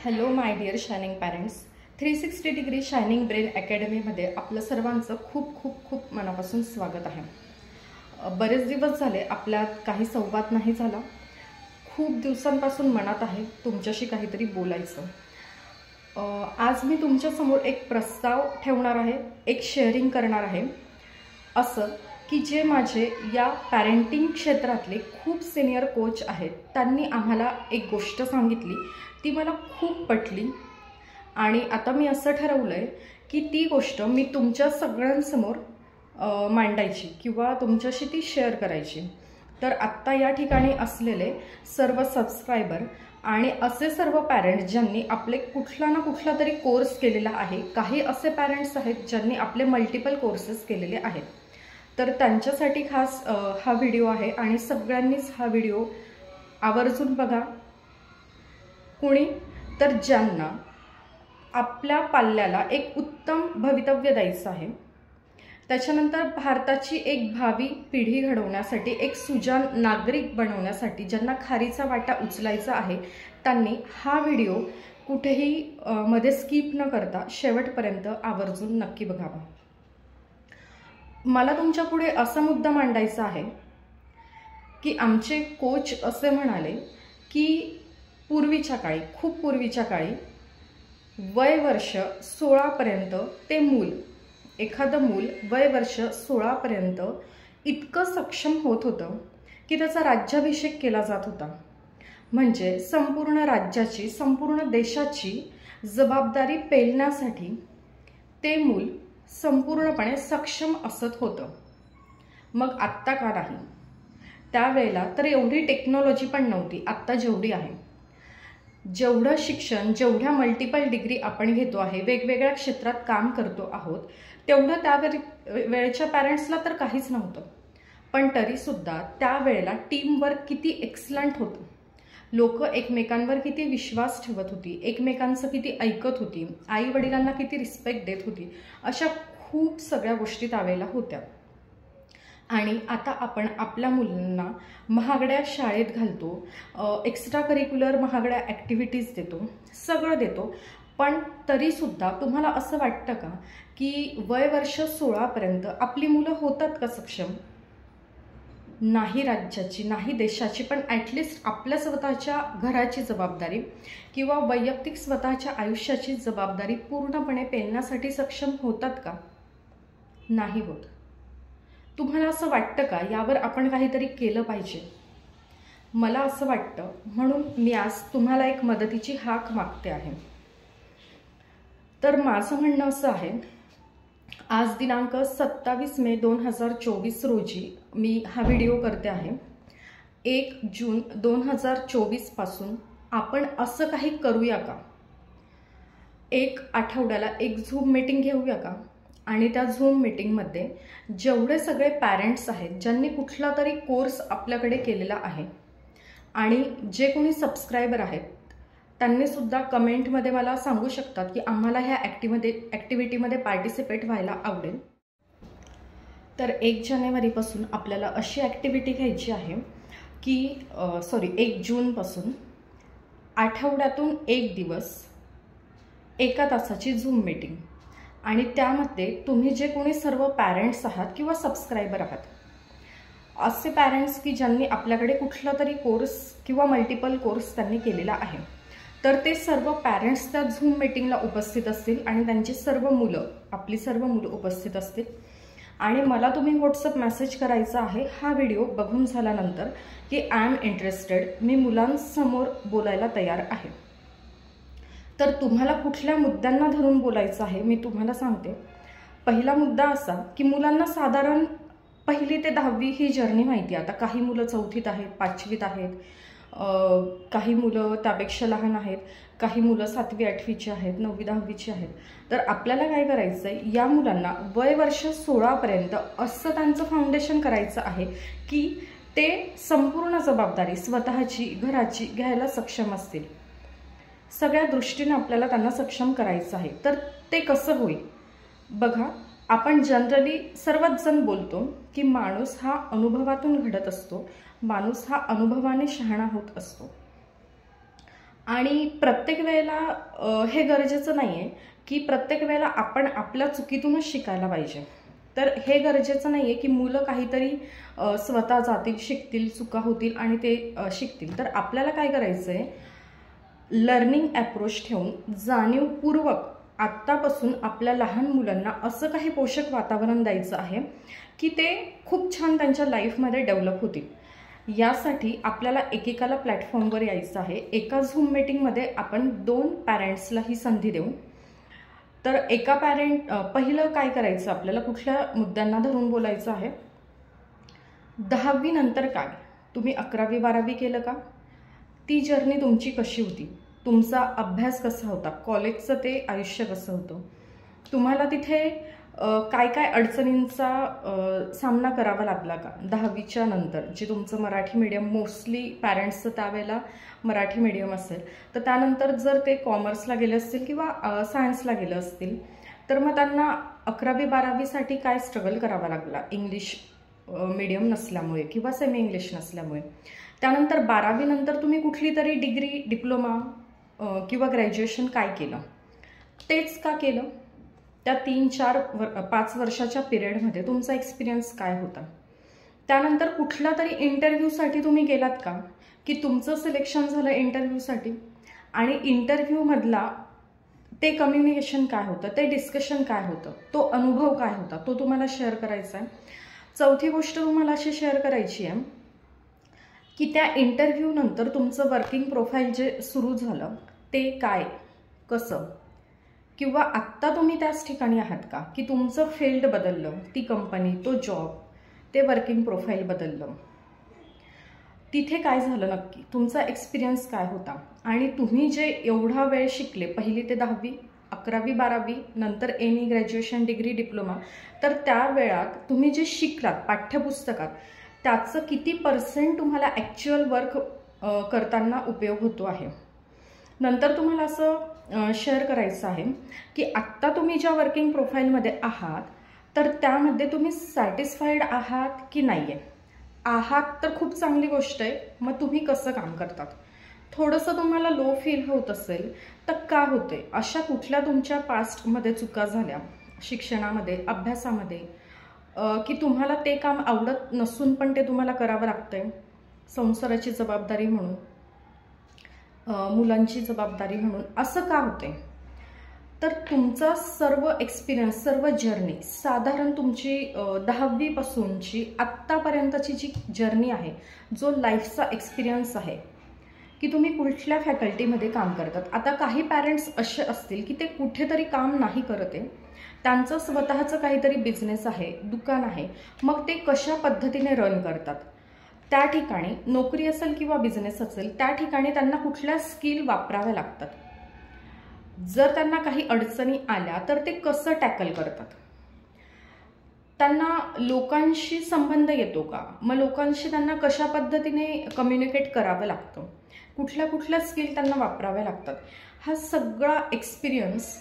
Hello my dear shining parents, 360 degree shining brain अकॅडमीमध्ये आपलं सर्वांचं खूप खूप खूप मनापासून स्वागत आहे। बरेच दिवस झाले आपल्यात काही संवाद नाही झाला। खूप दिवसांपासून मनात आहे तुमच्याशी काहीतरी बोलायचं। आज मी तुमच्यासमोर एक प्रस्ताव ठेवणार आहे, एक शेअरिंग करणार आहे, असं की जे माझे या पॅरेंटिंग क्षेत्रातले खूप सिनियर कोच आहेत त्यांनी आम्हाला एक गोष्ट सांगितली, ती मला खूप पटली आणि आता मी असं ठरवलंय की ती गोष्ट मी तुमच्या सगळ्यांसमोर मांडायची किंवा तुमच्याशी ती शेअर करायची। तर आत्ता या ठिकाणी असलेले सर्व सबस्क्रायबर आणि असे सर्व पॅरेंट्स ज्यांनी आपले कुठला ना कुठला तरी कोर्स केलेला आहे, काही असे पॅरेंट्स आहेत ज्यांनी आपले मल्टिपल कोर्सेस केलेले आहेत, तर त्यांच्यासाठी खास हा व्हिडिओ आहे आणि सगळ्यांनीच हा व्हिडिओ आवर्जून बघा। कुणी तर ज्यांना आपल्या पाल्याला एक उत्तम भवितव्य द्यायचं आहे, त्याच्यानंतर भारताची एक भावी पिढी घडवण्यासाठी, एक सुजाण नागरिक बनवण्यासाठी ज्यांना खारीचा वाटा उचलायचा आहे, त्यांनी हा व्हिडिओ कुठेही मध्ये स्किप न करता शेवटपर्यंत आवर्जून नक्की बघावा। मला तुमच्या पुढे असा मुद्दा मांडायचा आहे की आमचे कोच असे म्हणाले की पूर्वीच्या काळी, खूप पूर्वीच्या काळी वय वर्ष 16 पर्यंत ते मूल, एखादं मूल वय वर्ष 16 पर्यंत इतकं सक्षम होत होतं की त्याचा राज्याभिषेक केला जात होता। म्हणजे संपूर्ण राज्याची, संपूर्ण देशाची जबाबदारी पेलण्यासाठी ते मूल संपूर्णपणे सक्षम असत होतं। मग आत्ता का नाही? त्यावेळेला तर एवढी टेक्नॉलॉजी पण नव्हती आत्ता जेवढी आहे। जेवढं शिक्षण, जेवढ्या मल्टिपल डिग्री आपण घेतो आहे, वेगवेगळ्या क्षेत्रात काम करतो आहोत, तेवढं त्या वेळच्या पॅरेंट्सला तर काहीच नव्हतं। पण तरीसुद्धा त्यावेळेला टीमवर्क किती एक्सलंट होतं, लोक एकमेकांवर किती विश्वास ठेवत होती, एकमेकांचं किती ऐकत होती, आई वडिलांना किती रिस्पेक्ट देत होती, अशा खूप सगळ्या गोष्टी त्यावेळेला होत्या। आणि आता आपण आपल्या मुलांना महागड्या शाळेत घालतो, एक्स्ट्रा करिक्युलर महागड्या ॲक्टिव्हिटीज देतो, सगळं देतो, पण तरीसुद्धा तुम्हाला असं वाटतं का की वय वर्ष 16 पर्यंत आपली मुलं होतात का सक्षम? नाही राज्याची, नाही देशाची, पण ॲटलिस्ट आपल्या स्वतःच्या घराची जबाबदारी किंवा वैयक्तिक स्वतःच्या आयुष्याची जबाबदारी पूर्णपणे पेलण्यासाठी सक्षम होतात का? नाही होत। तुम्हाला असं वाटतं का यावर आपण काहीतरी केलं पाहिजे? मला असं वाटतं, म्हणून मी आज तुम्हाला एक मदतीची हाक मागते आहे। तर माझं म्हणणं असं आहे, आज दिनांक 27 मे 2024 रोजी मी हा व्हिडिओ करते आहे। 1 जून 2024 पासून आपण असं काही करूया का? एक आठवड्याला एक झूम मीटिंग घेऊया का? आणि त्या झूम मीटिंगमध्ये जेवढे सगळे पॅरेंट्स आहेत ज्यांनी कुठला तरी कोर्स आपल्याकडे केलेला आहे आणि जे कोणी सबस्क्रायबर आहेत त्यांनी सुद्धा कमेंटमध्ये मला सांगू शकतात की आम्हाला ह्या ॲक्टिव्हिटीमध्ये पार्टिसिपेट व्हायला आवडेल। तर 1 जानेवारीपासून आपल्याला अशी ॲक्टिव्हिटी घ्यायची आहे की 1 जूनपासून आठवड्यातून 1 दिवस 1 तासाची झूम मीटिंग, आणि त्यामध्ये तुम्ही जे कोणी सर्व पॅरेंट्स आहात किंवा सबस्क्रायबर आहात, असे पॅरेंट्स की ज्यांनी आपल्याकडे कुठला तरी कोर्स किंवा मल्टिपल कोर्स त्यांनी केलेला आहे, तर ते सर्व पॅरेंट्स त्या झूम मीटिंगला उपस्थित असतील आणि त्यांची सर्व मुलं, आपली सर्व मुलं उपस्थित असतील। आणि मला तुम्ही व्हॉट्सअप मेसेज करायचा आहे हा व्हिडिओ बघून झाल्यानंतर की आय एम इंटरेस्टेड, मी मुलांसमोर बोलायला तयार आहे। तर तुम्हाला कुठल्या मुद्द्यांना धरून बोलायचं आहे मी तुम्हाला सांगते। पहिला मुद्दा असा की मुलांना साधारण 1ली ते 10वी ही जर्नी माहिती आहे। आता काही मुलं 4थीत आहेत, 5वीत आहेत, काही मुलं त्यापेक्षा लहान आहेत, काही मुलं 7वी 8वीची आहेत, 9वी 10वीची आहेत। तर आपल्याला काय करायचं आहे, या मुलांना वय वर्ष 16 पर्यंत असं त्यांचं फाउंडेशन करायचं आहे की ते संपूर्ण जबाबदारी स्वतःची, घराची घ्यायला सक्षम असतील। सगळ्या दृष्टीने आपल्याला त्यांना सक्षम करायचं आहे। तर ते कसं होईल बघा, आपण जनरली सर्वच जण बोलतो की माणूस हा अनुभवातून घडत असतो, माणूस हा अनुभवाने शहाणा होत असतो। आणि प्रत्येक वेळेला हे गरजेचं नाही आहे की प्रत्येक वेळेला आपण आपल्या चुकीतूनच शिकायला पाहिजे. तर हे गरजेचं नाही आहे की मुलं काहीतरी स्वतः जातील, शिकतील, चुका होतील आणि ते शिकतील. तर आपल्याला काय करायचं आहे, लर्निंग ॲप्रोच ठेवून जाणीवपूर्वक आत्तापासून आपल्या लहान मुलांना असं काही पोषक वातावरण द्यायचं आहे की ते खूप छान त्यांच्या लाईफमध्ये डेव्हलप होतील. यासाठी आपल्याला एकेकाला प्लॅटफॉर्मवर यायचं आहे. एका झूम मीटिंगमध्ये आपण 2 पॅरेंट्सला ही संधी देऊ. तर एका पहिलं काय करायचं, आपल्याला कुठल्या मुद्द्यांना धरून बोलायचं आहे. 10वी नंतर काय, तुम्ही 11वी 12वी केलं का, ती जर्नी तुमची कशी होती, तुमचा अभ्यास कसा होता, कॉलेजचं ते आयुष्य कसं होतं, तुम्हाला तिथे काय काय अडचणींचा सामना करावा लागला का 10वीच्या नंतर, जे तुमचं मराठी मीडियम, मोस्टली पॅरेंट्सचं त्यावेळेला मराठी मीडियम असेल. तर त्यानंतर जर ते कॉमर्सला गेले असतील किंवा सायन्सला गेलं असतील तर मग त्यांना 11वी 12वीसाठी काय स्ट्रगल करावा लागला इंग्लिश मीडियम नसल्यामुळे किंवा सेमी इंग्लिश नसल्यामुळे. त्यानंतर 12वी नंतर तुम्ही कुठली तरी डिग्री, डिप्लोमा किंवा ग्रॅज्युएशन काय केलं, तेच का केलं, त्या 3, 4, 5 वर्षाच्या पिरियडमध्ये तुमचा एक्सपिरियन्स काय होता. त्यानंतर कुठला तरी इंटरव्ह्यूसाठी तुम्ही गेलात का, की तुमचं सिलेक्शन झालं इंटरव्ह्यूसाठी आणि इंटरव्ह्यूमधला ते कम्युनिकेशन काय होतं, ते डिस्कशन काय होतं, तो अनुभव काय होता, तो तुम्हाला शेअर करायचा आहे. चौथी गोष्ट तुम्हाला अशी शेअर करायची आहे की त्या इंटरव्ह्यूनंतर तुमचं वर्किंग प्रोफाईल जे सुरू झालं ते काय, कसं, किंवा आत्ता तुम्ही त्याच ठिकाणी आहात का, की तुमचं फील्ड बदललं, ती कंपनी, तो जॉब, ते वर्किंग प्रोफाईल बदललं, तिथे काय झालं नक्की, तुमचा एक्सपिरियन्स काय होता. आणि तुम्ही जे एवढा वेळ शिकले, 1ली ते 10वी, 11वी 12वी, नंतर एनी ग्रॅज्युएशन, डिग्री, डिप्लोमा, तर त्या वेळात तुम्ही जे शिकलात पाठ्यपुस्तकात त्याचं किती % तुम्हाला ॲक्च्युअल वर्क करताना उपयोग होतो आहे. नंतर तुम्हाला असं शेअर करायचं आहे की आत्ता तुम्ही ज्या वर्किंग प्रोफाईलमध्ये आहात तर त्यामध्ये तुम्ही सॅटिस्फाईड आहात की नाही आहे. आहात तर खूप चांगली गोष्ट आहे, मग तुम्ही कसं काम करतात. थोडंसं तुम्हाला लो फील होत असेल तर का होते, अशा कुठल्या तुमच्या पास्टमध्ये चुका झाल्या शिक्षणामध्ये, अभ्यासामध्ये, की तुम्हाला ते काम आवडत नसून पण ते तुम्हाला करावं लागतंय, संसाराची जबाबदारी म्हणून, मुलांची जबाबदारी म्हणून, असं का होते. तर तुमचा सर्व एक्सपिरियन्स, सर्व जर्नी, साधारण तुमची 10वी पासूनची आत्तापर्यंतची जी जर्नी आहे, जो लाईफचा एक्सपिरियन्स आहे की तुम्ही कुठल्या फॅकल्टीमध्ये काम करतात. आता काही पॅरेंट्स असे असतील की ते कुठेतरी काम नाही करत आहे, त्यांचं स्वतःचं काहीतरी बिझनेस आहे, दुकान आहे, मग ते कशा पद्धतीने रन करतात. त्या ठिकाणी नोकरी असेल किंवा बिझनेस असेल, त्या ठिकाणी त्यांना कुठल्या स्किल वापराव्या लागतात. जर त्यांना काही अडचणी आल्या तर ते कसं टॅकल करतात. त्यांना लोकांशी संबंध येतो का, मग लोकांशी त्यांना कशा पद्धतीने कम्युनिकेट करावं लागतं, कुठल्या कुठल्या स्किल त्यांना वापराव्या लागतात. हा सगळा एक्सपिरियन्स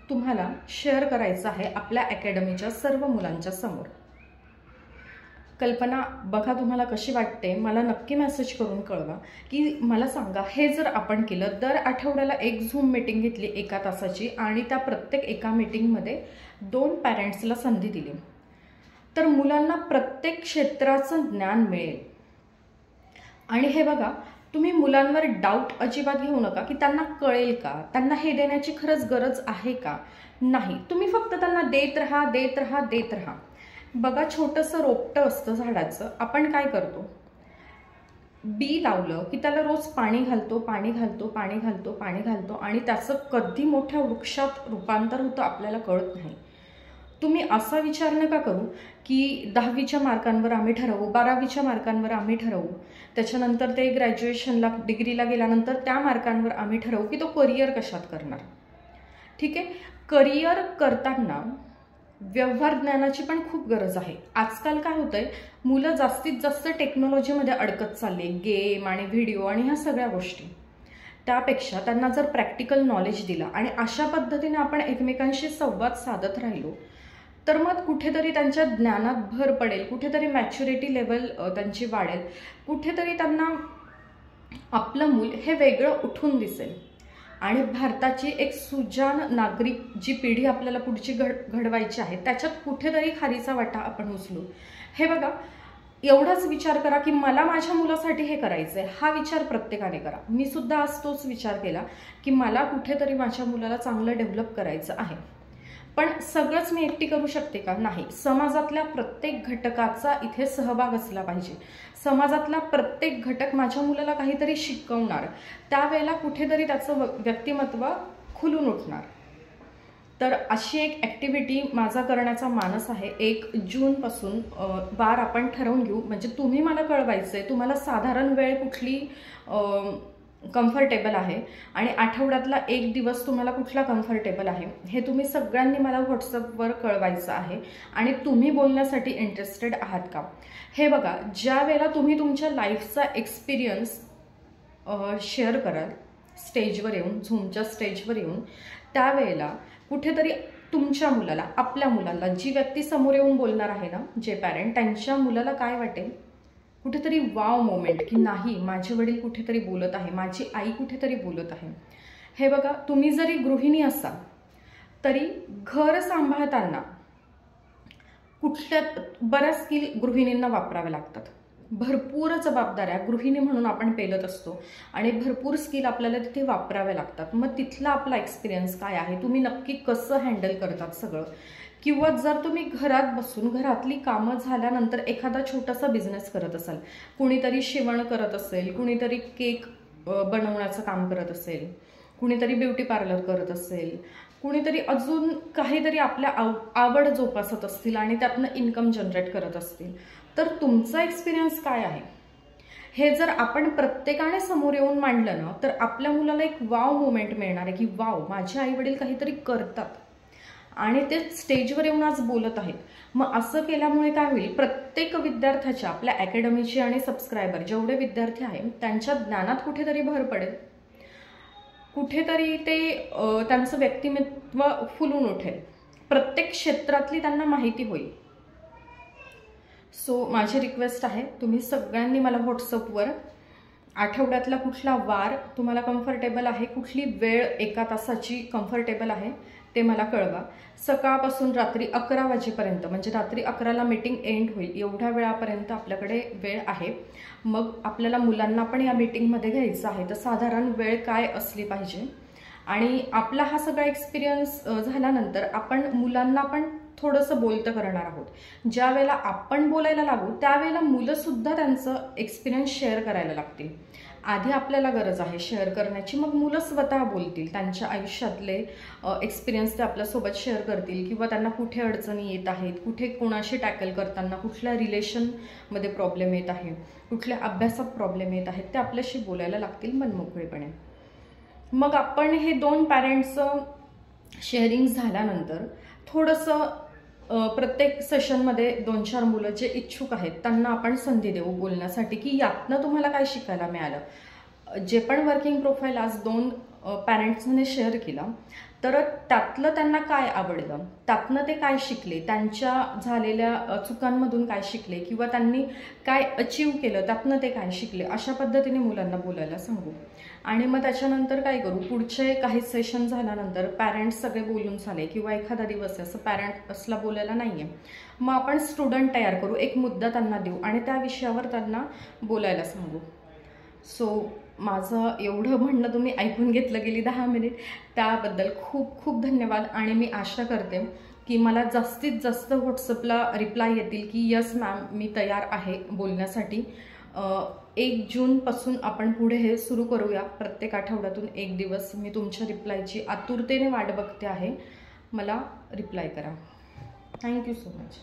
तुम्हाला शेअर करायचा आहे आपल्या अकॅडमीच्या सर्व मुलांच्या समोर. कल्पना बघा तुम्हाला कशी वाटते, मला नक्की मेसेज करून कळवा की मला सांगा, हे जर आपण केलं, दर आठवड्याला एक झूम मीटिंग घेतली 1 तासाची आणि त्या प्रत्येक एका मीटिंगमध्ये 2 पॅरेंट्सला संधी दिली तर मुलांना प्रत्येक क्षेत्राचं ज्ञान मिळेल. आणि हे बघा, तुम्ही मुलांवर डाऊट अजिबात घेऊ नका की त्यांना कळेल का, त्यांना हे देण्याची खरंच गरज आहे का. नाही, तुम्ही फक्त त्यांना देत राहा, देत राहा, देत राहा. बघा, छोटंसं रोपटं असतं झाडाचं, आपण काय करतो, बी लावलं की त्याला रोज पाणी घालतो, पाणी घालतो, पाणी घालतो, पाणी घालतो आणि त्याचं कधी मोठ्या वृक्षात रूपांतर होतं आपल्याला कळत नाही. तुम्ही असा विचार नका करू की 10वीच्या मार्कांवर आम्ही ठरवू, 12वीच्या मार्कांवर आम्ही ठरवू, त्याच्यानंतर ते ग्रॅज्युएशनला, डिग्रीला गेल्यानंतर त्या मार्कांवर आम्ही ठरवू की तो करिअर कशात करणार. ठीक आहे, करिअर करताना व्यवहार ज्ञानाची पण खूप गरज आहे. आजकाल काय होतंय, मुलं जास्तीत जास्त टेक्नॉलॉजीमध्ये अडकत चालले, गेम आणि व्हिडिओ आणि ह्या सगळ्या गोष्टी. त्यापेक्षा त्यांना जर प्रॅक्टिकल नॉलेज दिला आणि अशा पद्धतीने आपण एकमेकांशी संवाद साधत राहिलो तर मग कुठेतरी त्यांच्या ज्ञानात भर पडेल, कुठेतरी मॅच्युरिटी लेवल त्यांची वाढेल, कुठेतरी त्यांना आपलं मूल हे वेगळं उठून दिसेल आणि भारताची एक सुजाण नागरिक जी पिढी आपल्याला पुढची घडवायची आहे त्याच्यात कुठेतरी खारीचा वाटा आपण उचलू. हे बघा, एवढाच विचार करा की मला माझ्या मुलासाठी हे करायचं आहे. हा विचार प्रत्येकाने करा. मी सुद्धा आज तोच विचार केला की मला कुठेतरी माझ्या मुलाला चांगलं डेव्हलप करायचं आहे. पण सगळंच मी एकटी करू शकते का? नाही. समाजातल्या प्रत्येक घटकाचा इथे सहभाग असला पाहिजे. समाजातला प्रत्येक घटक माझ्या मुलाला काहीतरी शिकवणार, त्यावेळेला कुठेतरी त्याचं व्यक्तिमत्व खुलून उठणार. तर अशी एक ॲक्टिव्हिटी माझा करण्याचा मानस आहे. 1 जूनपासून वार आपण ठरवून घेऊ. म्हणजे तुम्ही मला कळवायचं आहे तुम्हाला साधारण वेळ कुठली कम्फर्टेबल आहे आणि आठवड्यातला 1 दिवस तुम्हाला कुठला कम्फर्टेबल आहे हे तुम्ही सगळ्यांनी मला व्हॉट्सअपवर कळवायचं आहे. आणि तुम्ही बोलण्यासाठी इंटरेस्टेड आहात का? हे बघा, ज्या वेळेला तुम्ही तुमच्या लाईफचा एक्सपिरियन्स शेअर कराल स्टेजवर येऊन, झूमच्या स्टेजवर येऊन, त्यावेळेला कुठेतरी तुमच्या मुलाला, आपल्या मुलाला, जी व्यक्ती समोर येऊन बोलणार आहे ना, जे पॅरेंट, त्यांच्या मुलाला काय वाटेल? कुठेतरी वाव मोमेंट की नाही, माझे वडील कुठेतरी बोलत आहे, माझी आई कुठेतरी बोलत आहे. हे बघा, तुम्ही जरी गृहिणी असाल तरी घर सांभाळताना कुठल्या बऱ्याच स्किल गृहिणींना वापरावे लागतात. भरपूर जबाबदाऱ्या गृहिणी म्हणून आपण पेलत असतो आणि भरपूर स्किल आपल्याला तिथे वापरावे लागतात. मग तिथला आपला एक्सपिरियन्स काय आहे, तुम्ही नक्की कसं हँडल करतात सगळं. किंवा जर तुम्ही घरात बसून घरातली कामं झाल्यानंतर एखादा छोटासा बिझनेस करत असाल, कुणीतरी शिवण करत असेल, कुणीतरी केक बनवण्याचं काम करत असेल, कुणीतरी ब्युटी पार्लर करत असेल, कुणीतरी अजून काहीतरी आपल्या आवड जोपासत असतील आणि त्यातनं इन्कम जनरेट करत असतील, तर तुमचा एक्सपिरियन्स काय आहे हे जर आपण प्रत्येकाने समोर येऊन मांडलं ना, तर आपल्या मुलाला एक वाव मोमेंट मिळणार आहे की वाव, माझे आई वडील काहीतरी करतात आणि ते स्टेजवर येऊन आज बोलत आहेत. मग असं केल्यामुळे काय होईल, प्रत्येक विद्यार्थ्याच्या, आपल्या अकॅडमीचे आणि सबस्क्रायबर जेवढे विद्यार्थी आहेत त्यांच्या ज्ञानात कुठेतरी भर पडेल, कुठेतरी ते त्यांचं व्यक्तिमत्व फुलून उठेल, प्रत्येक क्षेत्रातली त्यांना माहिती होईल. सो माझी रिक्वेस्ट आहे, तुम्ही सगळ्यांनी मला व्हॉट्सअपवर आठवड्यातला कुठला वार तुम्हाला कम्फर्टेबल आहे, कुठली वेळ 1 तासाची कम्फर्टेबल आहे ते मला कळवा. सकाळपासून रात्री 11 वाजेपर्यंत, म्हणजे रात्री 11ला मीटिंग एंड होईल, एवढ्या वेळापर्यंत आपल्याकडे वेळ आहे. मग आपल्याला मुलांना पण या मीटिंगमध्ये घ्यायचं आहे, तर साधारण वेळ काय असली पाहिजे. आणि आपला हा सगळा एक्सपिरियन्स झाल्यानंतर आपण मुलांना पण थोडंसं बोलतं करणार आहोत. ज्या वेळेला आपण बोलायला लागू त्यावेळेला मुलंसुद्धा त्यांचं एक्सपिरियन्स शेअर करायला लागतील. आधी आपल्याला गरज आहे शेअर करण्याची, मग मुलं स्वतः बोलतील, त्यांच्या आयुष्यातले एक्सपिरियन्स ते आपल्यासोबत शेअर करतील किंवा त्यांना कुठे अडचणी येत आहेत, कुठे कोणाशी टॅकल करताना कुठल्या रिलेशनमध्ये प्रॉब्लेम येत आहे, कुठल्या अभ्यासात प्रॉब्लेम येत आहेत, ते आपल्याशी बोलायला लागतील मनमोकळेपणे. मग आपण हे 2 पॅरेंट्सचं शेअरिंग झाल्यानंतर थोडंसं प्रत्येक सेशनमध्ये 2-4 मुलं जे इच्छुक आहेत त्यांना आपण संधी देऊ बोलण्यासाठी की यातनं तुम्हाला काय शिकायला मिळालं. जे पण वर्किंग प्रोफाईल आज 2 पॅरेंट्सने शेअर केला, तर त्यातलं त्यांना काय आवडलं, त्यातनं ते काय शिकले, त्यांच्या झालेल्या चुकांमधून काय शिकले किंवा त्यांनी काय अचीव केलं त्यातनं ते काय शिकले, अशा पद्धतीने मुलांना बोलायला सांगू. आणि मग त्याच्यानंतर काय करू, पुढचे काही सेशन झाल्यानंतर पॅरेंट्स सगळे बोलून झाले किंवा एखादा दिवस असं पॅरेंट्सला बोलायला नाही आहे, मग आपण स्टुडंट तयार करू, एक मुद्दा त्यांना देऊ आणि त्या विषयावर त्यांना बोलायला सांगू. सो माझं एवढं म्हणणं तुम्ही ऐकून घेतलं गेली 10 मिनिट, त्याबद्दल खूप खूप धन्यवाद. आणि मी आशा करते की मला जास्तीत जास्त व्हॉट्सअपला रिप्लाय येतील की यस मॅम, मी तयार आहे बोलण्यासाठी. 1 जूनपासून आपण पुढे हे सुरू करूया. प्रत्येक आठवड्यातून 1 दिवस मी तुमच्या रिप्लायची आतुरतेने वाट बघते आहे. मला रिप्लाय करा. Thank you so much.